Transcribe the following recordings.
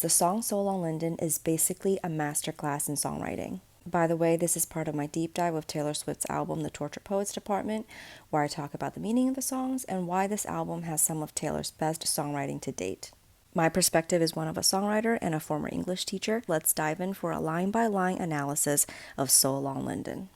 The song So Long Linden is basically a masterclass in songwriting. By the way, this is part of my deep dive of Taylor Swift's album, The Tortured Poets Department, where I talk about the meaning of the songs and why this album has some of Taylor's best songwriting to date. My perspective is one of a songwriter and a former English teacher. Let's dive in for a line-by-line analysis of So Long Linden.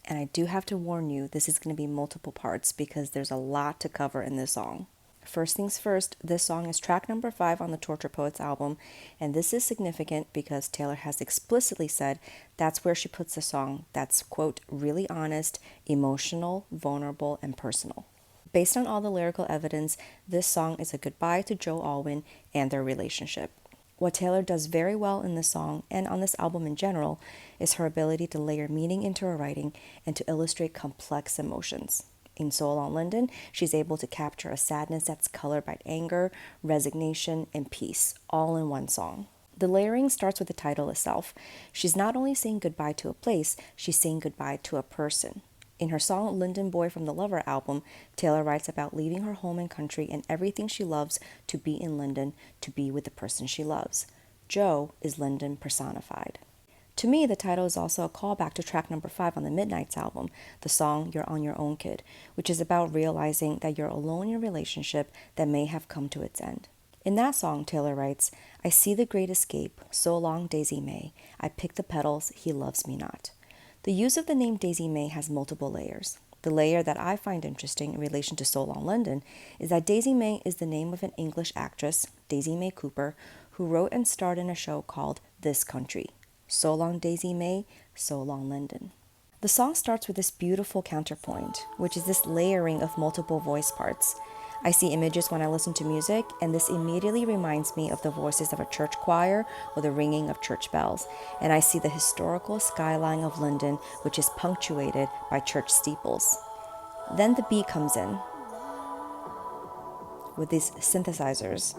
And I do have to warn you, this is going to be multiple parts because there's a lot to cover in this song. First things first, this song is track number 5 on the Tortured Poets album, and this is significant because Taylor has explicitly said that's where she puts the song that's, quote, really honest, emotional, vulnerable, and personal. Based on all the lyrical evidence, this song is a goodbye to Joe Alwyn and their relationship. What Taylor does very well in this song and on this album in general is her ability to layer meaning into her writing and to illustrate complex emotions. In So Long Linden, she's able to capture a sadness that's colored by anger, resignation, and peace, all in one song. The layering starts with the title itself. She's not only saying goodbye to a place, she's saying goodbye to a person. In her song Linden Boy from the Lover album, Taylor writes about leaving her home and country and everything she loves to be in Linden, to be with the person she loves. Joe is Linden personified. To me, the title is also a callback to track number 5 on the Midnights album, the song You're on Your Own Kid, which is about realizing that you're alone in a relationship that may have come to its end. In that song, Taylor writes, I see the great escape, so long Daisy May, I pick the petals, he loves me not. The use of the name Daisy May has multiple layers. The layer that I find interesting in relation to So Long Linden is that Daisy May is the name of an English actress, Daisy May Cooper, who wrote and starred in a show called This Country. So long Daisy May, so long Linden. The song starts with this beautiful counterpoint, which is this layering of multiple voice parts. I see images when I listen to music, and this immediately reminds me of the voices of a church choir or the ringing of church bells. And I see the historical skyline of Linden, which is punctuated by church steeples. Then the beat comes in with these synthesizers.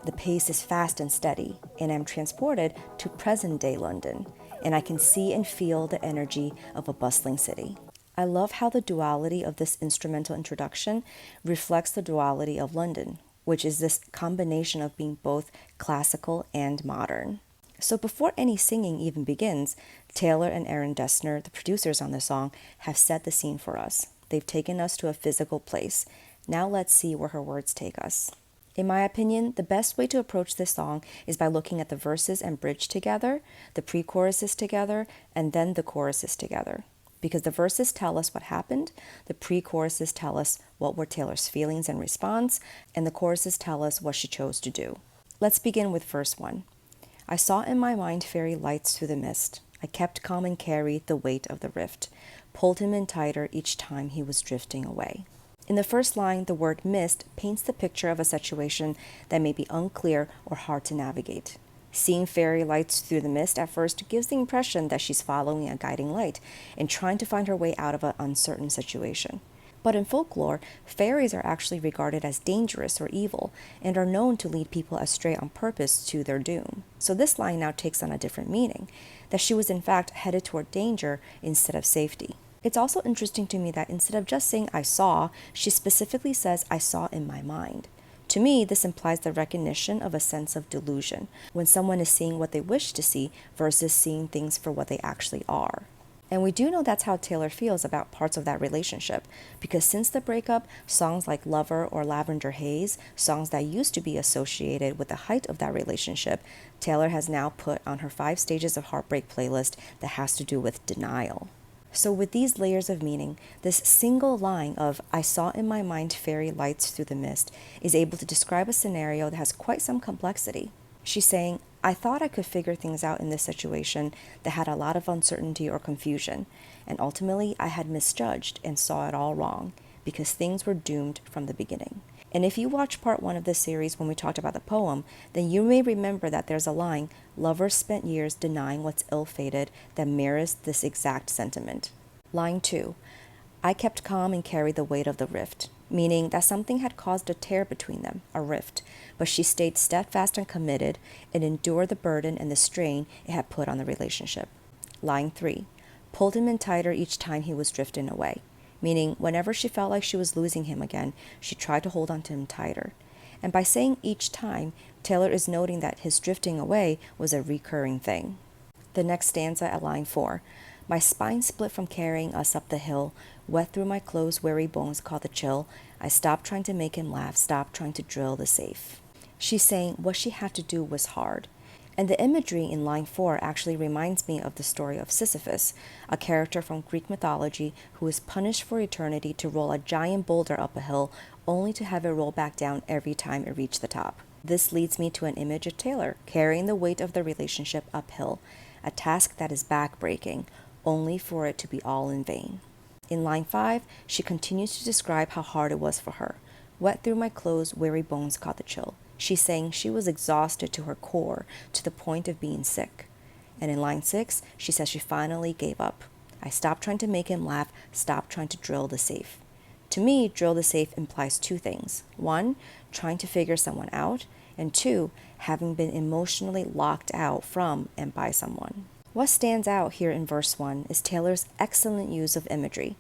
The pace is fast and steady, and I'm transported to present-day London, and I can see and feel the energy of a bustling city. I love how the duality of this instrumental introduction reflects the duality of London, which is this combination of being both classical and modern. So before any singing even begins, Taylor and Aaron Dessner, the producers on the song, have set the scene for us. They've taken us to a physical place. Now let's see where her words take us. In my opinion, the best way to approach this song is by looking at the verses and bridge together, the pre-choruses together, and then the choruses together. Because the verses tell us what happened, the pre-choruses tell us what were Taylor's feelings and response, and the choruses tell us what she chose to do. Let's begin with verse 1. I saw in my mind fairy lights through the mist. I kept calm and carried the weight of the rift, pulled him in tighter each time he was drifting away. In the first line, the word mist paints the picture of a situation that may be unclear or hard to navigate. Seeing fairy lights through the mist at first gives the impression that she's following a guiding light and trying to find her way out of an uncertain situation. But in folklore, fairies are actually regarded as dangerous or evil and are known to lead people astray on purpose to their doom. So this line now takes on a different meaning, that she was in fact headed toward danger instead of safety. It's also interesting to me that instead of just saying I saw, she specifically says I saw in my mind. To me, this implies the recognition of a sense of delusion, when someone is seeing what they wish to see versus seeing things for what they actually are. And we do know that's how Taylor feels about parts of that relationship, because since the breakup, songs like Lover or Lavender Haze, songs that used to be associated with the height of that relationship, Taylor has now put on her 5 Stages of Heartbreak playlist that has to do with denial. So with these layers of meaning, this single line of I saw in my mind fairy lights through the mist is able to describe a scenario that has quite some complexity. She's saying, I thought I could figure things out in this situation that had a lot of uncertainty or confusion, and ultimately I had misjudged and saw it all wrong because things were doomed from the beginning. And if you watch part 1 of this series when we talked about the poem, then you may remember that there's a line, lovers spent years denying what's ill-fated, that mirrors this exact sentiment. Line 2, I kept calm and carried the weight of the rift, meaning that something had caused a tear between them, a rift, but she stayed steadfast and committed and endured the burden and the strain it had put on the relationship. Line 3, pulled him in tighter each time he was drifting away, meaning whenever she felt like she was losing him again, she tried to hold on to him tighter. And by saying each time, Taylor is noting that his drifting away was a recurring thing. The next stanza at line 4. My spine split from carrying us up the hill, wet through my clothes, weary bones caught the chill. I stopped trying to make him laugh, stopped trying to drill the safe. She's saying what she had to do was hard. And the imagery in line 4 actually reminds me of the story of Sisyphus, a character from Greek mythology who was punished for eternity to roll a giant boulder up a hill only to have it roll back down every time it reached the top. This leads me to an image of Taylor carrying the weight of the relationship uphill, a task that is backbreaking, only for it to be all in vain. In line 5, she continues to describe how hard it was for her. Wet through my clothes, weary bones caught the chill. She's saying she was exhausted to her core, to the point of being sick. And in line 6, she says she finally gave up. I stopped trying to make him laugh, stopped trying to drill the safe. To me, drill the safe implies two things. 1, trying to figure someone out, and 2, having been emotionally locked out from and by someone. What stands out here in verse 1 is Taylor's excellent use of imagery.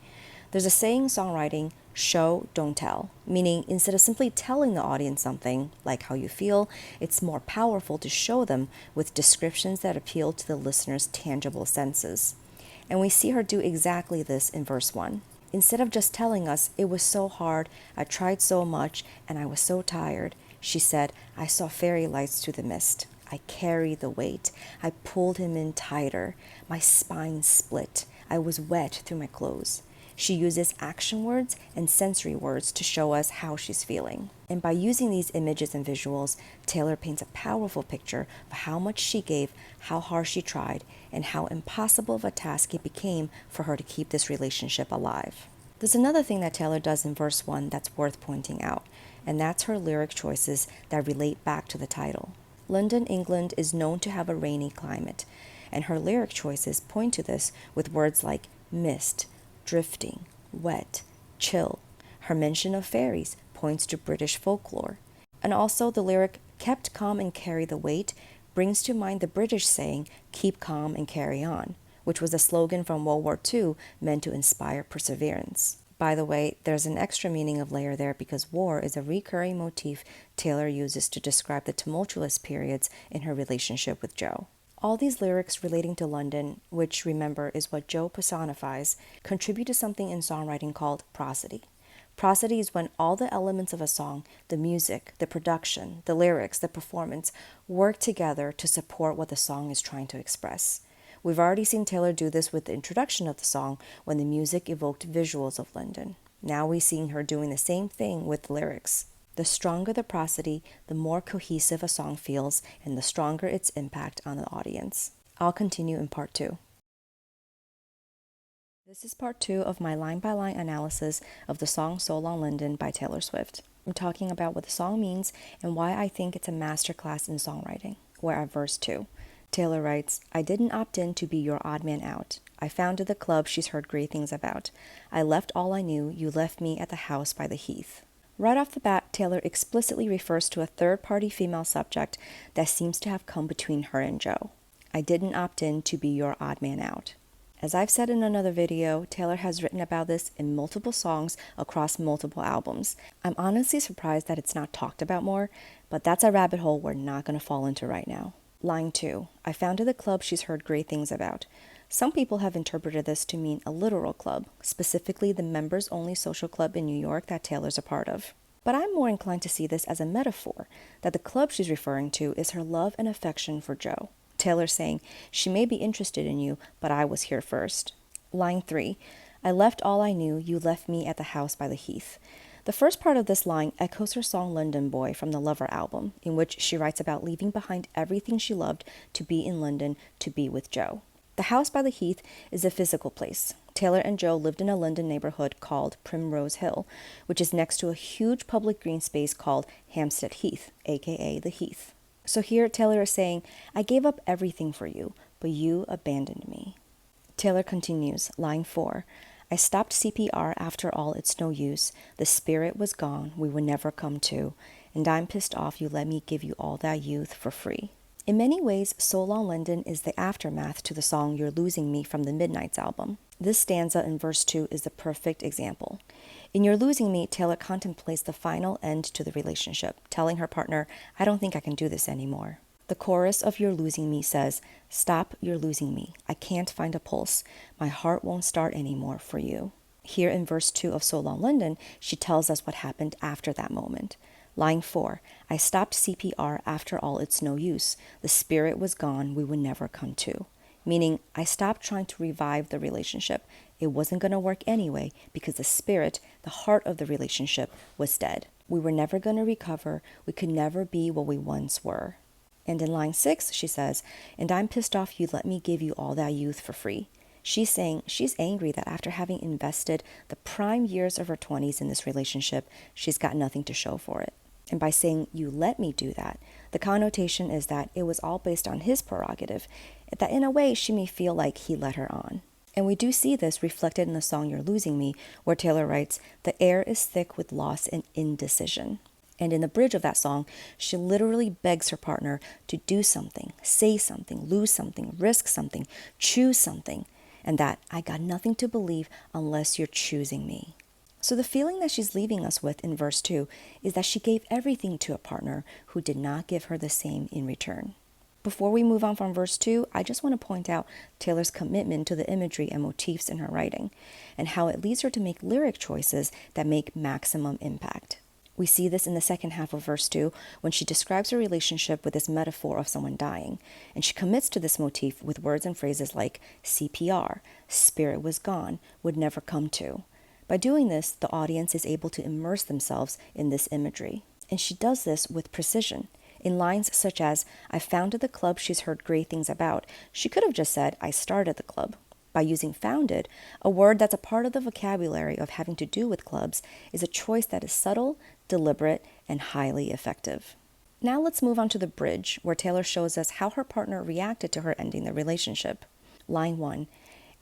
There's a saying in songwriting, show, don't tell, meaning instead of simply telling the audience something, like how you feel, it's more powerful to show them with descriptions that appeal to the listener's tangible senses. And we see her do exactly this in verse 1. Instead of just telling us, it was so hard, I tried so much, and I was so tired, she said, I saw fairy lights through the mist. I carried the weight. I pulled him in tighter. My spine split. I was wet through my clothes. She uses action words and sensory words to show us how she's feeling. And by using these images and visuals, Taylor paints a powerful picture of how much she gave, how hard she tried, and how impossible of a task it became for her to keep this relationship alive. There's another thing that Taylor does in verse 1 that's worth pointing out, and that's her lyric choices that relate back to the title. London, England is known to have a rainy climate, and her lyric choices point to this with words like mist, drifting, wet, chill. Her mention of fairies points to British folklore. And also the lyric, kept calm and carry the weight, brings to mind the British saying, keep calm and carry on, which was a slogan from World War II meant to inspire perseverance. By the way, there's an extra meaning of layer there because war is a recurring motif Taylor uses to describe the tumultuous periods in her relationship with Joe. All these lyrics relating to London, which remember is what Joe personifies, contribute to something in songwriting called prosody. Prosody is when all the elements of a song, the music, the production, the lyrics, the performance, work together to support what the song is trying to express. We've already seen Taylor do this with the introduction of the song when the music evoked visuals of London. Now we're seeing her doing the same thing with lyrics. The stronger the prosody, the more cohesive a song feels, and the stronger its impact on the audience. I'll continue in part 2. This is part 2 of my line-by-line analysis of the song So Long London by Taylor Swift. I'm talking about what the song means and why I think it's a masterclass in songwriting. We're at verse 2. Taylor writes, I didn't opt in to be your odd man out. I founded the club she's heard great things about. I left all I knew, you left me at the house by the heath. Right off the bat, Taylor explicitly refers to a third-party female subject that seems to have come between her and Joe. I didn't opt in to be your odd man out. As I've said in another video, Taylor has written about this in multiple songs across multiple albums. I'm honestly surprised that it's not talked about more, but that's a rabbit hole we're not going to fall into right now. Line 2. I founded the club she's heard great things about. Some people have interpreted this to mean a literal club, specifically the members-only social club in New York that Taylor's a part of. But I'm more inclined to see this as a metaphor, that the club she's referring to is her love and affection for Joe. Taylor saying, she may be interested in you, but I was here first. Line 3. I left all I knew, you left me at the house by the heath. The first part of this line echoes her song London Boy from the Lover album, in which she writes about leaving behind everything she loved to be in London to be with Joe. The house by the heath is a physical place. Taylor and Joe lived in a London neighborhood called Primrose Hill, which is next to a huge public green space called Hampstead Heath, aka the Heath. So here Taylor is saying, I gave up everything for you, but you abandoned me. Taylor continues, line 4. I stopped CPR after all, it's no use. The spirit was gone, we would never come to. And I'm pissed off you let me give you all that youth for free. In many ways, So Long Linden is the aftermath to the song You're Losing Me from the Midnights album. This stanza in verse 2 is the perfect example. In You're Losing Me, Taylor contemplates the final end to the relationship, telling her partner, I don't think I can do this anymore. The chorus of You're Losing Me says, Stop, you're losing me. I can't find a pulse. My heart won't start anymore for you. Here in verse 2 of So Long Linden, she tells us what happened after that moment. Line 4, I stopped CPR after all, it's no use. The spirit was gone, we would never come to. Meaning, I stopped trying to revive the relationship. It wasn't going to work anyway because the spirit, the heart of the relationship, was dead. We were never going to recover. We could never be what we once were. And in line 6, she says, and I'm pissed off you let me give you all that youth for free. She's saying she's angry that after having invested the prime years of her 20s in this relationship, she's got nothing to show for it. And by saying, you let me do that, the connotation is that it was all based on his prerogative, that in a way she may feel like he led her on. And we do see this reflected in the song You're Losing Me, where Taylor writes, the air is thick with loss and indecision. And in the bridge of that song, she literally begs her partner to do something, say something, lose something, risk something, choose something, and that I got nothing to believe unless you're choosing me. So the feeling that she's leaving us with in verse 2 is that she gave everything to a partner who did not give her the same in return. Before we move on from verse 2, I just want to point out Taylor's commitment to the imagery and motifs in her writing, and how it leads her to make lyric choices that make maximum impact. We see this in the second half of verse 2 when she describes her relationship with this metaphor of someone dying, and she commits to this motif with words and phrases like CPR, spirit was gone, would never come to. By doing this, the audience is able to immerse themselves in this imagery. And she does this with precision. In lines such as, I founded the club she's heard great things about, she could have just said, I started the club. By using founded, a word that's a part of the vocabulary of having to do with clubs, is a choice that is subtle, deliberate, and highly effective. Now let's move on to the bridge, where Taylor shows us how her partner reacted to her ending the relationship. Line 1,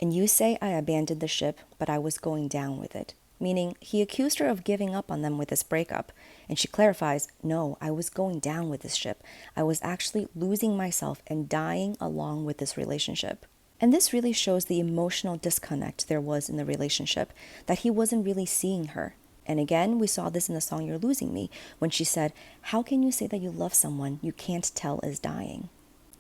and you say I abandoned the ship, but I was going down with it. Meaning, he accused her of giving up on them with this breakup. And she clarifies, no, I was going down with this ship. I was actually losing myself and dying along with this relationship. And this really shows the emotional disconnect there was in the relationship, that he wasn't really seeing her. And again, we saw this in the song You're Losing Me, when she said, how can you say that you love someone you can't tell is dying?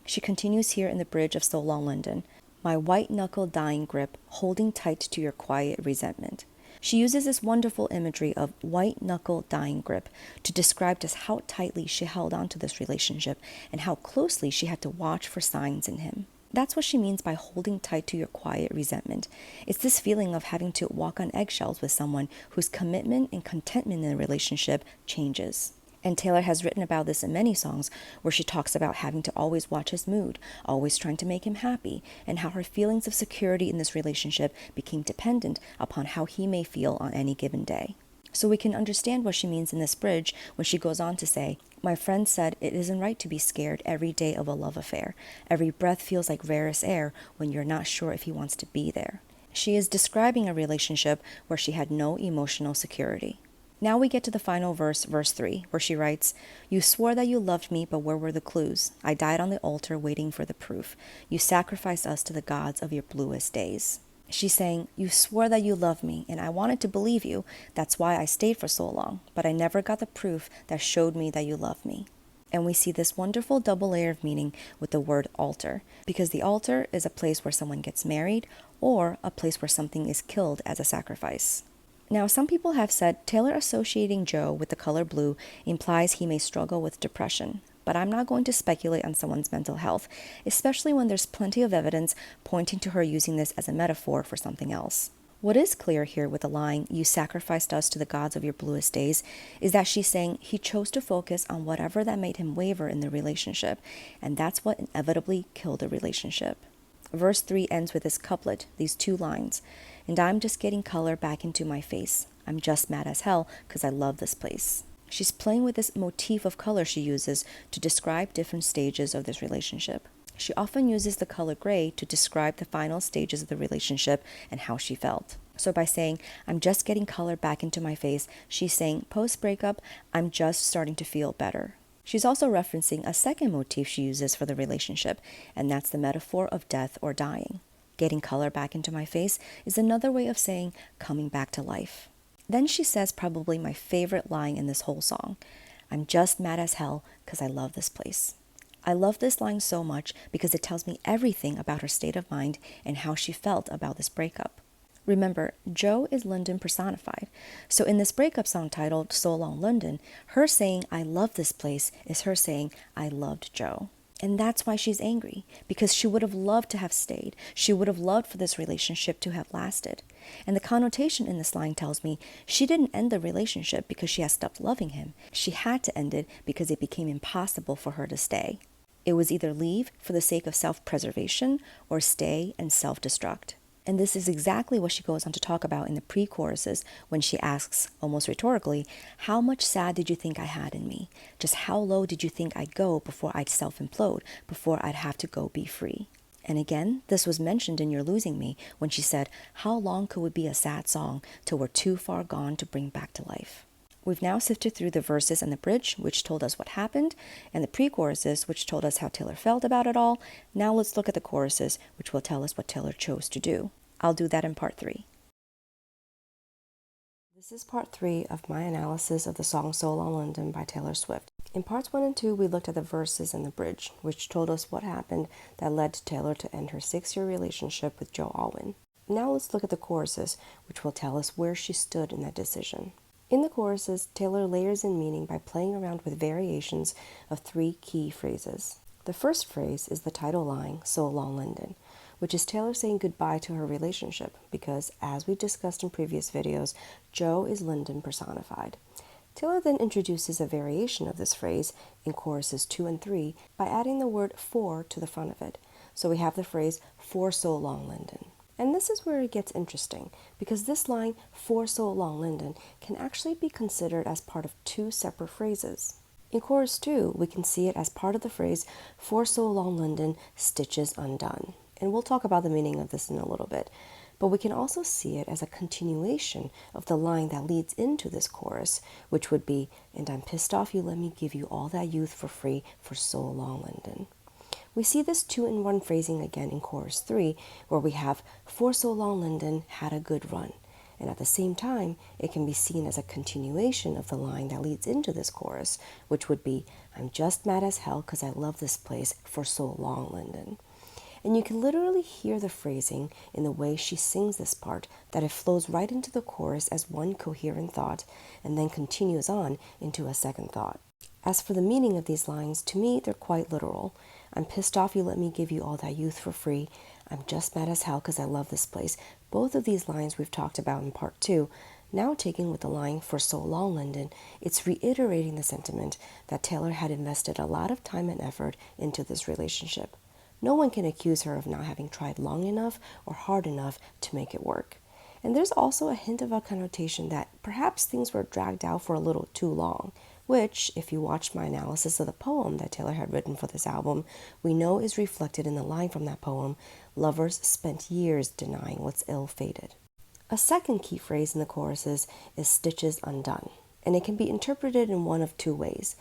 She continues here in the bridge of So Long Linden, my white-knuckle dying grip, holding tight to your quiet resentment. She uses this wonderful imagery of white-knuckle dying grip to describe just how tightly she held on to this relationship and how closely she had to watch for signs in him. That's what she means by holding tight to your quiet resentment. It's this feeling of having to walk on eggshells with someone whose commitment and contentment in the relationship changes. And Taylor has written about this in many songs, where she talks about having to always watch his mood, always trying to make him happy, and how her feelings of security in this relationship became dependent upon how he may feel on any given day. So we can understand what she means in this bridge when she goes on to say, my friend said it isn't right to be scared every day of a love affair. Every breath feels like rarest air when you're not sure if he wants to be there. She is describing a relationship where she had no emotional security. Now we get to the final verse, verse 3, where she writes, you swore that you loved me, but where were the clues? I died on the altar waiting for the proof. You sacrificed us to the gods of your bluest days. She's saying, you swore that you loved me, and I wanted to believe you. That's why I stayed for so long, but I never got the proof that showed me that you loved me. And we see this wonderful double layer of meaning with the word altar, because the altar is a place where someone gets married or a place where something is killed as a sacrifice. Now, some people have said Taylor associating Joe with the color blue implies he may struggle with depression, but I'm not going to speculate on someone's mental health, especially when there's plenty of evidence pointing to her using this as a metaphor for something else. What is clear here with the line, you sacrificed us to the gods of your bluest days, is that she's saying he chose to focus on whatever that made him waver in the relationship, and that's what inevitably killed the relationship. Verse 3 ends with this couplet, these two lines, and I'm just getting color back into my face. I'm just mad as hell because I love this place. She's playing with this motif of color she uses to describe different stages of this relationship. She often uses the color gray to describe the final stages of the relationship and how she felt. So by saying, I'm just getting color back into my face, she's saying, post-breakup, I'm just starting to feel better. She's also referencing a second motif she uses for the relationship, and that's the metaphor of death or dying. Getting color back into my face is another way of saying coming back to life. Then she says probably my favorite line in this whole song. I'm just mad as hell because I love this place. I love this line so much because it tells me everything about her state of mind and how she felt about this breakup. Remember, Joe is London personified. So in this breakup song titled So Long London, her saying I love this place is her saying I loved Joe. And that's why she's angry, because she would have loved to have stayed. She would have loved for this relationship to have lasted. And the connotation in this line tells me she didn't end the relationship because she had stopped loving him. She had to end it because it became impossible for her to stay. It was either leave for the sake of self-preservation or stay and self-destruct. And this is exactly what she goes on to talk about in the pre-choruses when she asks, almost rhetorically, how much sad did you think I had in me? Just how low did you think I'd go before I'd self-implode, before I'd have to go be free? And again, this was mentioned in You're Losing Me when she said, how long could it be a sad song till we're too far gone to bring back to life? We've now sifted through the verses and the bridge, which told us what happened, and the pre-choruses, which told us how Taylor felt about it all. Now let's look at the choruses, which will tell us what Taylor chose to do. I'll do that in part 3. This is part 3 of my analysis of the song So Long London by Taylor Swift. In parts 1 and 2, we looked at the verses and the bridge, which told us what happened that led to Taylor to end her 6-year relationship with Joe Alwyn. Now let's look at the choruses, which will tell us where she stood in that decision. In the choruses, Taylor layers in meaning by playing around with variations of 3 key phrases. The first phrase is the title line, So Long London, which is Taylor saying goodbye to her relationship because, as we discussed in previous videos, Joe is London personified. Taylor then introduces a variation of this phrase in choruses 2 and 3 by adding the word for to the front of it. So we have the phrase, for so long London. And this is where it gets interesting, because this line, for so long London, can actually be considered as part of 2 separate phrases. In chorus 2, we can see it as part of the phrase, for so long London, stitches undone. And we'll talk about the meaning of this in a little bit. But we can also see it as a continuation of the line that leads into this chorus, which would be, and I'm pissed off you let me give you all that youth for free for so long London. We see this 2-in-1 phrasing again in chorus 3, where we have, for so long London had a good run. And at the same time, it can be seen as a continuation of the line that leads into this chorus, which would be, I'm just mad as hell because I love this place for so long London. And you can literally hear the phrasing in the way she sings this part, that it flows right into the chorus as one coherent thought, and then continues on into a second thought. As for the meaning of these lines, to me, they're quite literal. I'm pissed off you let me give you all that youth for free. I'm just mad as hell because I love this place. Both of these lines we've talked about in part 2. Now taken with the line, for so long London, it's reiterating the sentiment that Taylor had invested a lot of time and effort into this relationship. No one can accuse her of not having tried long enough or hard enough to make it work. And there's also a hint of a connotation that perhaps things were dragged out for a little too long, which, if you watched my analysis of the poem that Taylor had written for this album, we know is reflected in the line from that poem, lovers spent years denying what's ill-fated. A second key phrase in the choruses is stitches undone, and it can be interpreted in one of 2 ways.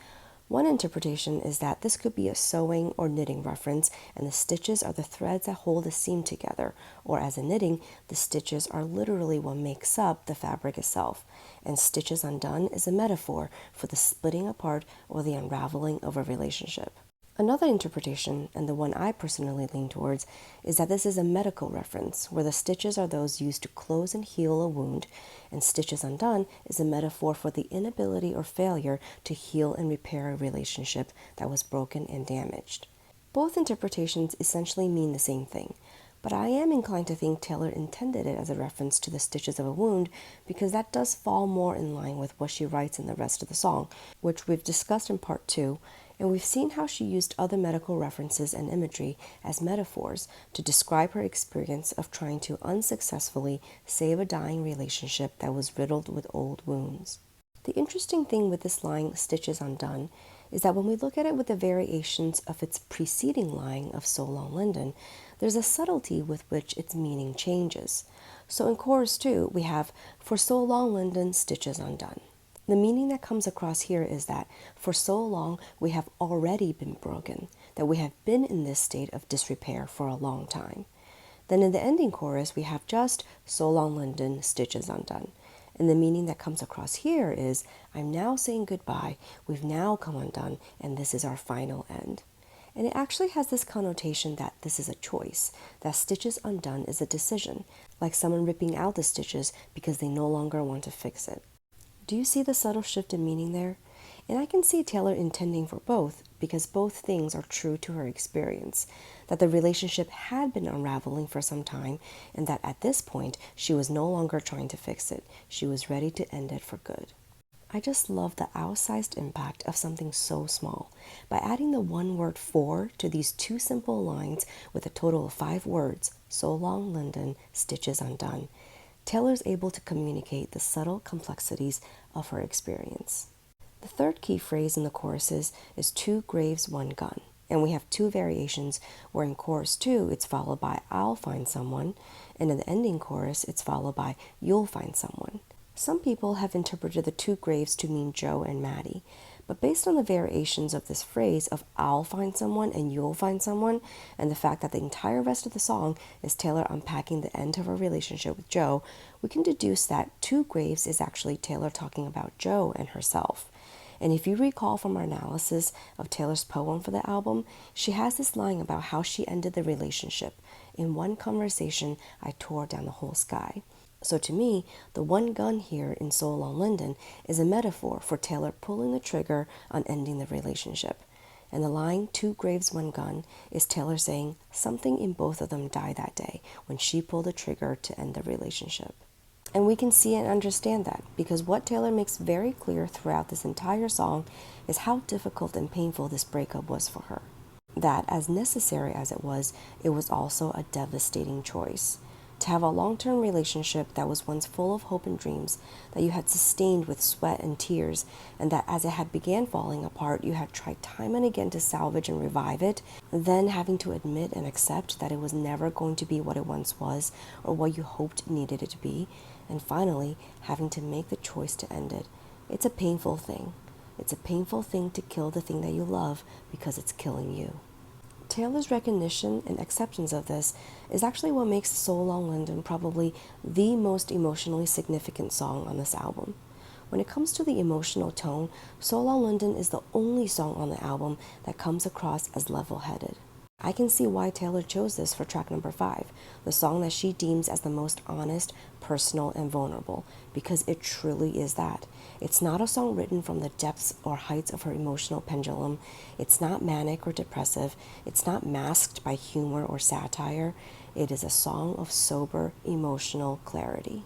One interpretation is that this could be a sewing or knitting reference, and the stitches are the threads that hold the seam together, or as in knitting, the stitches are literally what makes up the fabric itself, and stitches undone is a metaphor for the splitting apart or the unraveling of a relationship. Another interpretation, and the one I personally lean towards, is that this is a medical reference, where the stitches are those used to close and heal a wound, and stitches undone is a metaphor for the inability or failure to heal and repair a relationship that was broken and damaged. Both interpretations essentially mean the same thing, but I am inclined to think Taylor intended it as a reference to the stitches of a wound because that does fall more in line with what she writes in the rest of the song, which we've discussed in part 2, and we've seen how she used other medical references and imagery as metaphors to describe her experience of trying to unsuccessfully save a dying relationship that was riddled with old wounds. The interesting thing with this line, stitches undone, is that when we look at it with the variations of its preceding line of So Long London, there's a subtlety with which its meaning changes. So in chorus 2, we have, for so long London, stitches undone. The meaning that comes across here is that for so long we have already been broken, that we have been in this state of disrepair for a long time. Then in the ending chorus, we have just "So long, London, stitches undone." And the meaning that comes across here is, I'm now saying goodbye, we've now come undone, and this is our final end. And it actually has this connotation that this is a choice, that stitches undone is a decision, like someone ripping out the stitches because they no longer want to fix it. Do you see the subtle shift in meaning there? And I can see Taylor intending for both, because both things are true to her experience, that the relationship had been unraveling for some time, and that at this point she was no longer trying to fix it. She was ready to end it for good. I just love the outsized impact of something so small. By adding the one word "for" to these two simple lines with a total of 5 words, "So long, London, stitches undone," Taylor's able to communicate the subtle complexities of her experience. The third key phrase in the choruses is "two graves, one gun." And we have 2 variations where in chorus 2 it's followed by "I'll find someone," and in the ending chorus it's followed by "you'll find someone." Some people have interpreted the 2 graves to mean Joe and Maddie, but based on the variations of this phrase of "I'll find someone" and "you'll find someone," and the fact that the entire rest of the song is Taylor unpacking the end of her relationship with Joe, we can deduce that 2 graves is actually Taylor talking about Joe and herself. And if you recall from our analysis of Taylor's poem for the album, she has this line about how she ended the relationship. "In one conversation, I tore down the whole sky." So to me, the one gun here in "So Long, London" is a metaphor for Taylor pulling the trigger on ending the relationship. And the line "two graves, one gun" is Taylor saying something in both of them died that day when she pulled the trigger to end the relationship. And we can see and understand that because what Taylor makes very clear throughout this entire song is how difficult and painful this breakup was for her. That, as necessary as it was also a devastating choice. To have a long-term relationship that was once full of hope and dreams, that you had sustained with sweat and tears, and that as it had began falling apart, you had tried time and again to salvage and revive it, then having to admit and accept that it was never going to be what it once was or what you hoped needed it to be, and finally having to make the choice to end it. It's a painful thing. It's a painful thing to kill the thing that you love because it's killing you. Taylor's recognition and acceptance of this is actually what makes "So Long, London" probably the most emotionally significant song on this album. When it comes to the emotional tone, "So Long, London" is the only song on the album that comes across as level-headed. I can see why Taylor chose this for track number 5, the song that she deems as the most honest, personal, and vulnerable, because it truly is that. It's not a song written from the depths or heights of her emotional pendulum. It's not manic or depressive. It's not masked by humor or satire. It is a song of sober, emotional clarity.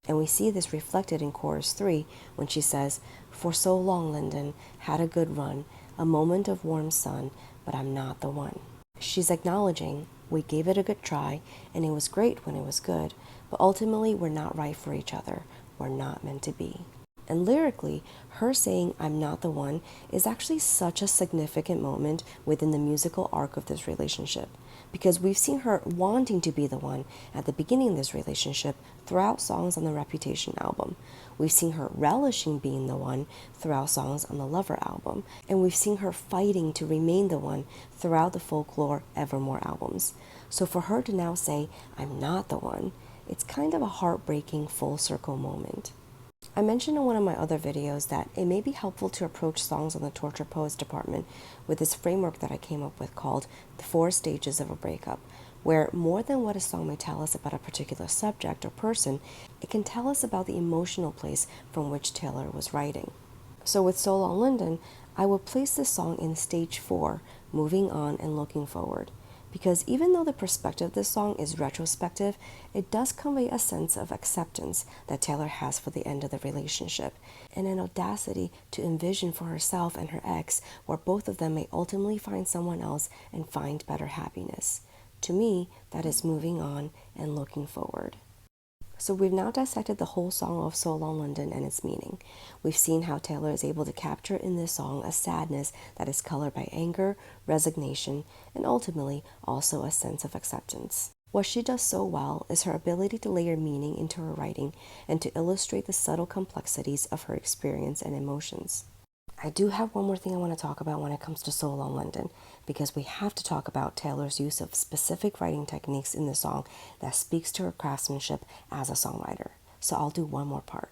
And we see this reflected in chorus 3 when she says, "For so long, London, had a good run, a moment of warm sun, but I'm not the one." She's acknowledging we gave it a good try and it was great when it was good, but ultimately we're not right for each other. We're not meant to be. And lyrically, her saying "I'm not the one" is actually such a significant moment within the musical arc of this relationship, because we've seen her wanting to be the one at the beginning of this relationship throughout songs on the Reputation album. We've seen her relishing being the one throughout songs on the Lover album, and we've seen her fighting to remain the one throughout the Folklore, Evermore albums. So for her to now say, "I'm not the one," it's kind of a heartbreaking full circle moment. I mentioned in one of my other videos that it may be helpful to approach songs on the Torture Poets department with this framework that I came up with called the 4 stages of a breakup, where more than what a song may tell us about a particular subject or person, it can tell us about the emotional place from which Taylor was writing. So with "So Long, London," I would place this song in stage 4, moving on and looking forward. Because even though the perspective of this song is retrospective, it does convey a sense of acceptance that Taylor has for the end of the relationship, and an audacity to envision for herself and her ex where both of them may ultimately find someone else and find better happiness. To me, that is moving on and looking forward. So we've now dissected the whole song of "So Long, London" and its meaning. We've seen how Taylor is able to capture in this song a sadness that is colored by anger, resignation, and ultimately also a sense of acceptance. What she does so well is her ability to layer meaning into her writing and to illustrate the subtle complexities of her experience and emotions. I do have one more thing I want to talk about when it comes to Soul on London, because we have to talk about Taylor's use of specific writing techniques in the song that speaks to her craftsmanship as a songwriter. So I'll do one more part.